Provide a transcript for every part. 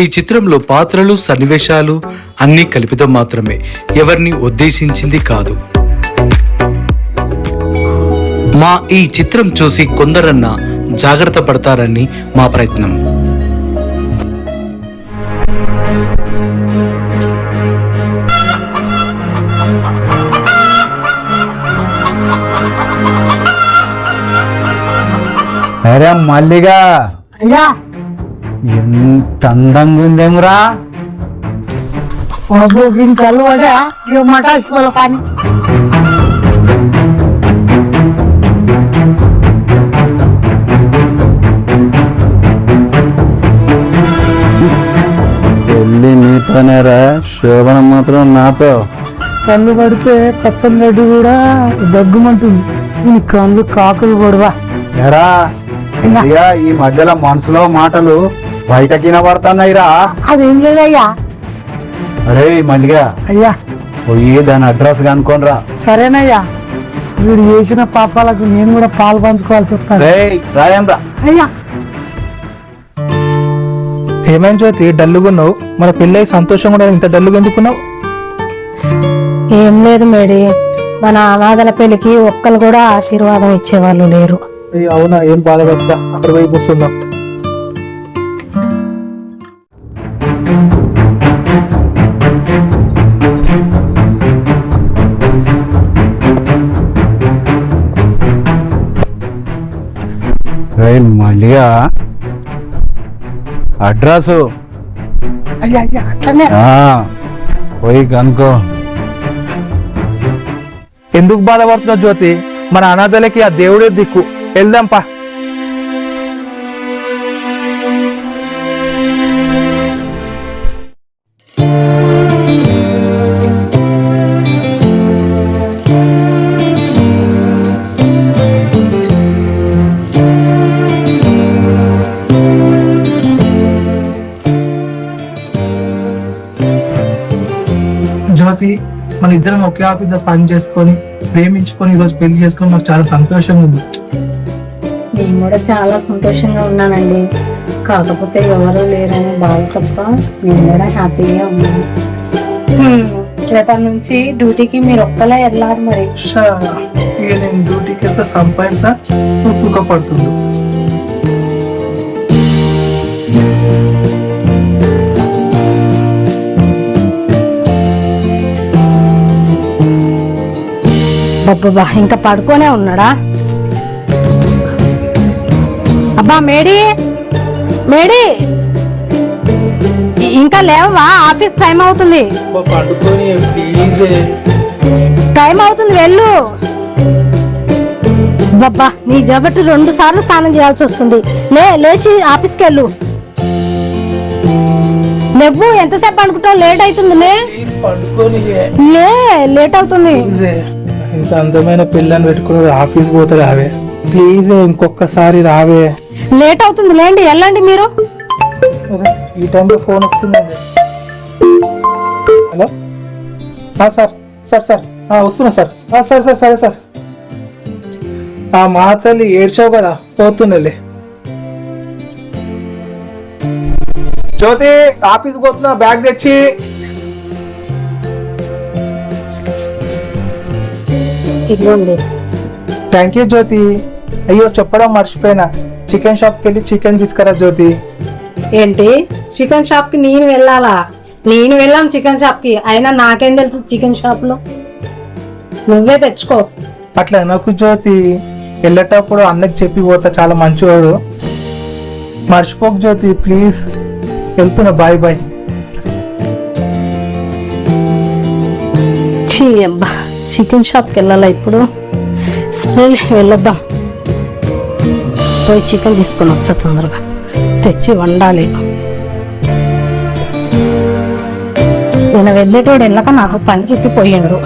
ఈ చిత్రంలో పాత్రలు సన్నివేశాలు అన్నీ కల్పితం మాత్రమే, ఎవరిని ఉద్దేశించింది కాదు. మా ఈ చిత్రం చూసి కొందరన్నా జాగ్రత్త పడతారని మా ప్రయత్నం. అరే మల్లిగా అయ్యా ఎంత అందంగా ఉందేమురా. కళ్ళు మాట కానీ పెళ్ళి నీతోనేరా, శోభనం మాత్రం నాతో. కళ్ళు పడితే పచ్చని గడ్డి కూడా దగ్గుమంటుంది. ఈ కళ్ళు కాకులు గొడవ. ఎరా ఈ మధ్యలో మనసులో మాటలు బయటకి వినబడుతున్నాయిరా. అదేం లేదయ్యా. అరే మల్లిగా అయ్యా పోయి దాని అడ్రస్ కనుకోనరా. సరేనయ్యా, వీడు చేసిన పాపాలకు నేను కూడా పాలు పంచుకోవాల్సి వస్తాను. రాయంరా. అయ్యా ఏమైనా జ్యోతి డల్లుగున్నావు? మన పెళ్ళై సంతోషం కూడా ఇంత డల్లుగా ఎందుకున్నావు? ఏం లేదు మేడి, మన అనాథల పెళ్లికి ఒక్కరు కూడా ఆశీర్వాదం ఇచ్చేవాళ్ళు లేరు. అవునా? ఏం బాధపడతా, అక్కడ పోయి కూర్చుందాం. మల్లిగా అడ్రస్ అయ్యా అయ్యా అట్లనే పోయి కనుకో. ఎందుకు బాధపడుతున్నావు జ్యోతి? మన అనాథలకి ఆ దేవుడే దిక్కు. వెళ్దాంపా. జ్యోతి, మన ఇద్దరం ఒకే ఆఫీస్ పని చేసుకొని ప్రేమించుకొని ఈరోజు పెళ్లి చేసుకొని నాకు చాలా సంతోషంగా ఉంది. నేను కూడా చాలా సంతోషంగా ఉన్నానండి. కాకపోతే ఎవరు లేరని బాధ తప్ప నేను కూడా హ్యాపీగా ఉన్నాను. రేపటి నుంచి డ్యూటీకి మీరు ఒక్కలే వెళ్ళారు. మరి ఇక నేను డ్యూటీకి వెళ్తే సంపాదిస్తా, నువ్వు సుఖపడుతుంది. అబ్బా, ఇంకా పడుకోనే ఉన్నాడా? అబ్బా మేడి మేడి, ఇంకా లేవా? ఆఫీస్ టైం అవుతుంది. టైం అవుతుంది, వెళ్ళు. బాబా, నీ జబట్టి 2 సార్లు స్నానం చేయాల్సి వస్తుంది. లేచి ఆఫీస్కి వెళ్ళు. నువ్వు ఎంతసేపు అనుకుంటావు? లేట్ అవుతుంది. లేట్ అవుతుంది. ఇంత అందమైన పిల్లని పెట్టుకుని ఆఫీస్ పోతే రావే ప్లీజ్, ఇంకొకసారి రావే. లేట్ అవుతుంది, లేండి, వెళ్ళండి మీరు. ఈ టైంలో ఫోన్ వస్తుందండి. హలో సార్ సార్ సార్ వస్తున్నా సార్. సార్ సార్ సరే సార్. మా తల్లి ఏడ్చావు కదా, పోతున్నలే. జ్యోతి, ఆఫీస్కి పోతున్నా, బ్యాగ్ తెచ్చి. థ్యాంక్ యూ జ్యోతి. అయ్యో చెప్పడం మర్చిపోయినా, చికెన్ షాప్కి వెళ్ళి చికెన్ తీసుకురా జ్యోతి. ఏంటి? చికెన్ షాప్ కి నేను వెళ్ళాలా? నేను వెళ్ళాను చికెన్ షాప్ కి. అయినా నాకేం తెలుసు చికెన్ షాప్ లో? నువ్వే తెచ్చుకో. అట్లా నాకు జ్యోతి, వెళ్ళేటప్పుడు అన్నకి చెప్పి పోతా, చాలా మంచివాడు. మర్చిపోకు జ్యోతి ప్లీజ్. వెళ్తున్నా, బాయ్ బాయ్. అబ్బా, చికెన్ షాప్కి వెళ్ళాలా ఇప్పుడు? సరే వెళ్ళొద్దాం. పోయి చికెన్ తీసుకొని వస్తా, తొందరగా తెచ్చి వండాలి. నేను వెళ్ళేటోడు వెళ్ళక నాకు పని చెప్పిపోయాడు.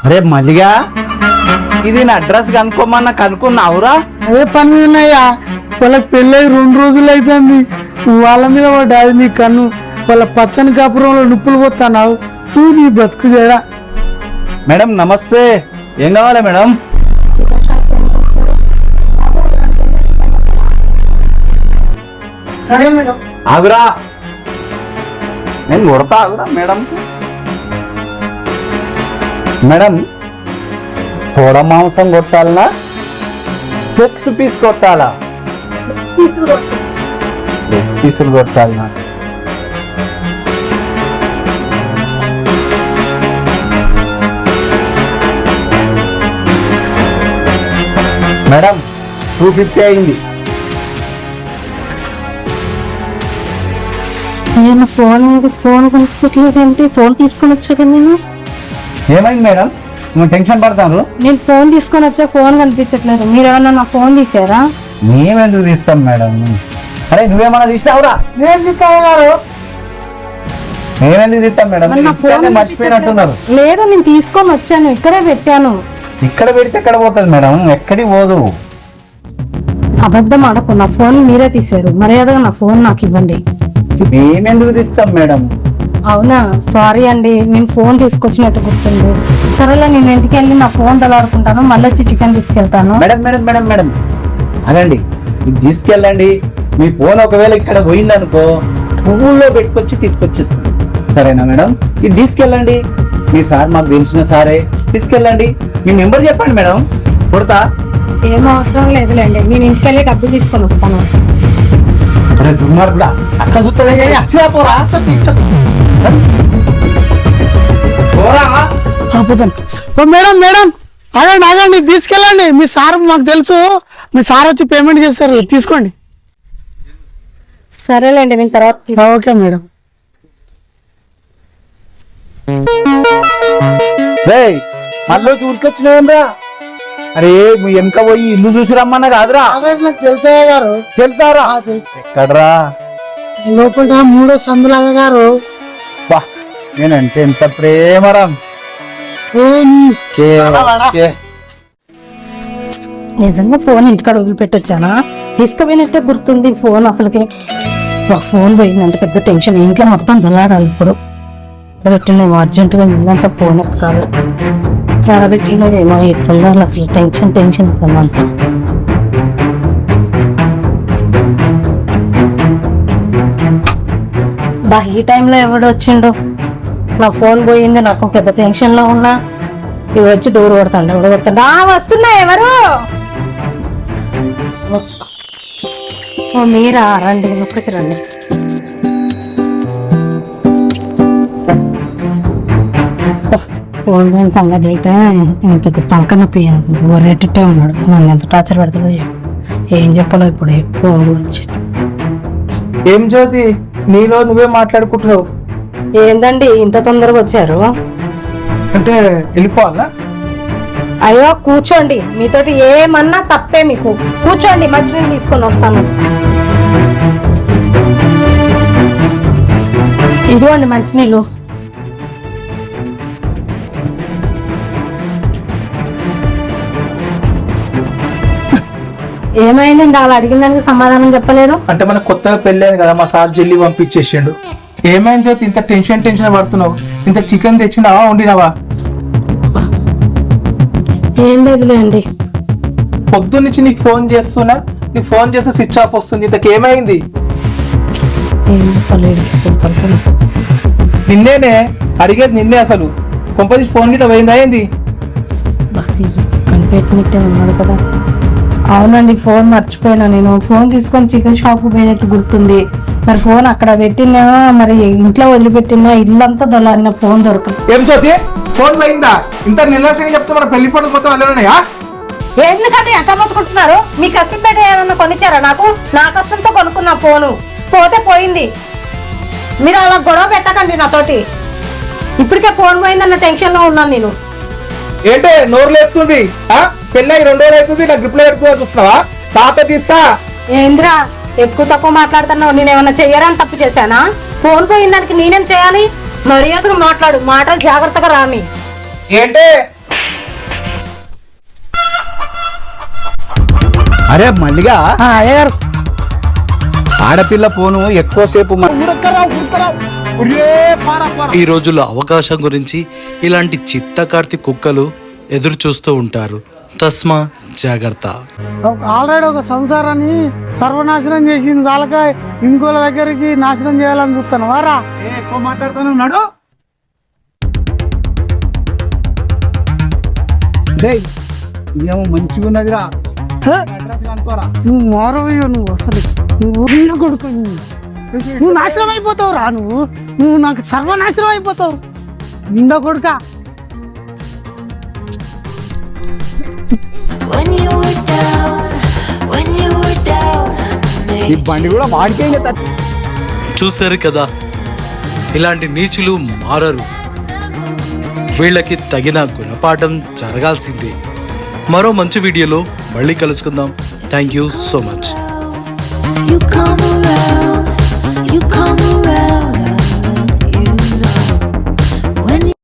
అరే మల్లిగా, ఇది నా అడ్రస్ కనుక్కోమన్నా కనుక్కున్నావురా? అదే పని ఉన్నాయా? వాళ్ళకి పెళ్ళై 2 రోజులు అవుతుంది. వాళ్ళ మీద పడ్డాది నీ కన్ను. వాళ్ళ పచ్చని కాపురంలో నిప్పులు పోతున్నావు. తూ నీ బతుకు చేయరా. మేడం నమస్తే, ఏం కావాలి మేడం? సరే మేడం. ఆగురా, నేను కొడతా. ఆగురా మేడం. మేడం తోడ మాంసం కొట్టాలనా, జస్ట్ పీస్ కొట్టాలా? పీసులు కొట్టాలనా? మేడం 250 అయింది. నేను ఫోన్ కనిపించట్లేదంటే ఫోన్ తీసుకొని వచ్చా కదా నేను. ఏమైంది మేడం, నువ్వు టెన్షన్ పడతాను? నేను ఫోన్ తీసుకొని వచ్చా, ఫోన్ కనిపించట్లేదు. మీరు ఏమన్నా నా ఫోన్ తీసారా? మేమెందుకు తీస్తాం మేడం? అరే నువ్వేమన్నా తీసినావురా? నేను తిట్టాను గారు. మేమెందుకు తీస్తాం మేడం? మరి నా ఫోన్ మర్చిపోయినట్టున్నారు. లేదు, నేను తీసుకొని వచ్చాను, ఇక్కడే పెట్టాను. ఇక్కడ పెడితే ఎక్కడ పోతుంది మేడం? ఎక్కడికి పోదు. అబద్ధం ఆడకు, నా ఫోన్ మీరే తీశారు. మర్యాదగా నా ఫోన్ నాకు ఇవ్వండి. మేమెందుకు తీస్తాం మేడం? అవునా, సారీ అండి, నేను ఫోన్ తీసుకొచ్చినట్టు గుర్తుంది. సరేలే, నేను ఇంటికి వెళ్ళి నా ఫోన్ తలాడుకుంటాను, మళ్ళీ వచ్చి చికెన్ తీసుకెళ్తాను. మేడం మేడం మేడం మేడం అనండి, ఇది తీసుకెళ్ళండి. మీ ఫోన్ ఒకవేళ ఇక్కడ పోయిందనుకో, పువ్వుల్లో పెట్టుకొచ్చి తీసుకొచ్చేస్తుంది. సరేనా మేడం? ఇది తీసుకెళ్ళండి. మీ సార్ మాకు తెలిసిన సారే, తీసుకెళ్ళండి. మీ నెంబర్ చెప్పండి మేడం, కొడతా. ఏం అవసరం లేదులేండి, నేను ఇంటికి వెళ్ళి డబ్బులు తీసుకొని వస్తాను. అరే దుర్మార్గుడా, అట్లా చూస్తాడే, అక్షరా పోరా. పోరా. ఆపుతాను. ఓ మేడం మేడం, ఆగండి ఆగండి, తీసుకెళ్ళండి. మీ సార్ మాకు తెలుసు, మీ సార్ వచ్చి పేమెంట్ చేస్తారు, తీసుకోండి. సరేలేండి, నేను తర్వాత ఓకే మేడం. మళ్ళీ ఊరికొచ్చినావురా? అరే మీ వెనక పోయి ఇల్లు చూసి రమ్మన్నా కాదురా? నాకు తెలుసా గారు. తెలుసారా? ఎక్కడరా? లోపల 3వ సందులాగా గారు. బా, నేనంటే ఎంత ప్రేమరా. నిజంగా ఫోన్ ఇంటికాడ వదిలిపెట్టొచ్చానా? తీసుకుపోయినట్టే గుర్తుంది ఫోన్. అసలుకి ఫోన్ పోయిందంటే పెద్ద టెన్షన్. ఇంట్లో మొత్తం దొలాడాలి. ఇప్పుడు పెట్టినేమో అర్జెంటుగా ఇల్లంతా ఫోన్ ఎత్తుకాలి. పెట్టినో ఏమో ఎత్తుందో అసలు టెన్షన్ టెన్షన్ అంతా. బా, ఈ టైంలో ఎవడు వచ్చిండు? నా ఫోన్ పోయింది, నాకు పెద్ద టెన్షన్ లో ఉన్నా. ఇవి వచ్చి డోర్ కొడతాండి, ఎవడు కొడతాండి? వస్తున్నా, ఎవరు? మీరా? రండి, లోపలికి రండి. ఫోన్ పోయిన సంగతి అయితే పెద్ద తొంక నొప్పి ఒరేటట్టే ఉన్నాడు. నన్ను ఎంత టార్చర్ పెడతాడో ఏం చెప్పాలో ఇప్పుడు ఫోన్ గురించి. ఏం జ్యోతి, నీలో నువ్వే మాట్లాడుకుంటున్నావు? ఏందండి ఇంత తొందరగా వచ్చారు? అంటే వెళ్ళిపోవాలా? అయ్యో కూర్చోండి, మీతోటి ఏమన్నా తప్పే మీకు. కూర్చోండి, మంచినీళ్ళు తీసుకొని వస్తాను. ఇదిగోండి మంచినీళ్ళు. ఏమైంది? అలా అడిగిన దానికి సమాధానం చెప్పలేదు. అంటే మన కొత్తగా పెళ్ళైంది కదా, మా సార్ జల్లి పంపించేసిండు. ఏమైంది జ్యోతి, ఇంత టెన్షన్ పడుతున్నావు? ఇంత చికెన్ తెచ్చినావా, వండినావా? ఏం లేదులేండి. పొద్దున్నుంచి నీకు ఫోన్ చేస్తున్నా, నీకు ఫోన్ చేస్తే స్విచ్ ఆఫ్ వస్తుంది. ఇంతకేమైంది? ఏం చెప్పలేదు. నిన్నేనే అడిగేది, నిన్నే. అసలు కొంపదీసి ఫోన్ గిట్ట పోయిందా ఏంది? కనిపెట్టినట్టే ఉన్నాడు కదా. అవునండి, ఫోన్ మర్చిపోయినా. నేను ఫోన్ తీసుకొని చికెన్ షాప్ పోయినట్టు గుర్తుంది. మరి ఫోన్ అక్కడ పెట్టినా, మరి ఇంట్లో వదిలిపెట్టినా, ఇల్లంతా దొల్లారిన ఫోన్ దొరకదు. ఏం జ్యోతి, ఫోన్ పోయిందా? ఇంత నిర్లక్ష్యంగా చెప్తే మన పెళ్లి ఫోటో మొత్తం అల్లన్నాయా? ఎందుకంటే ఎంత మొత్తుకుంటున్నారు? మీ కష్టం పెట్టి ఏమన్నా కొనిచ్చారా నాకు? నా కష్టంతో కొనుక్కున్న ఫోను పోతే పోయింది. మీరు అలా గొడవ పెట్టకండి నాతోటి. ఇప్పటికే ఫోన్ పోయిందన్న టెన్షన్ లో ఉన్నాను నేను. ఏంటే నోరు లేస్తుంది? పెళ్ళి 2 రోజులు అవుతుంది, నా గ్రిప్ లో పెట్టుకో చూస్తున్నావా? తాత తీస్తా. ఏంద్రా ఎక్కువ తక్కువ మాట్లాడుతున్నావు? నేనేమన్నా చెయ్యరాని తప్పు చేశానా? ఫోన్ పోయిన దానికి నేనేం చేయాలి? మర్యాదగా మాట్లాడు, మాటలు జాగ్రత్తగా రాని. ఏంటే? అరే మల్లిగా, ఆడపిల్ల ఫోను ఎక్కువసేపు ఈ రోజుల్లో అవకాశం గురించి ఇలాంటి చిత్తకార్తి కుక్కలు ఎదురు చూస్తూ ఉంటారు. తస్మా జాగ్రత్త. ఆల్రెడీ ఒక సంసారాన్ని సర్వనాశనం చేసింది చాలక ఇంకోళ్ళ దగ్గరికి నాశనం చేయాలని చూస్తాను వారా. ఎక్కువ మాట్లాడుతున్నాడు. ఇదేమో మంచిగా ఉన్నదిరా. నువ్వు మారవయ్యో, నువ్వు అసలు నువ్వు కొడుకు, నువ్వు నాశనం అయిపోతావు రా. నువ్వు నాకు సర్వనాశనం అయిపోతావు నిండా కొడుక. ఈ బండి కూడా వాడికే చూశారు కదా, ఇలాంటి నీచులు మారరు. వీళ్ళకి తగిన గుణపాఠం జరగాల్సిందే. మరో మంచి వీడియోలో మళ్ళీ కలుసుకుందాం. Thank you so much.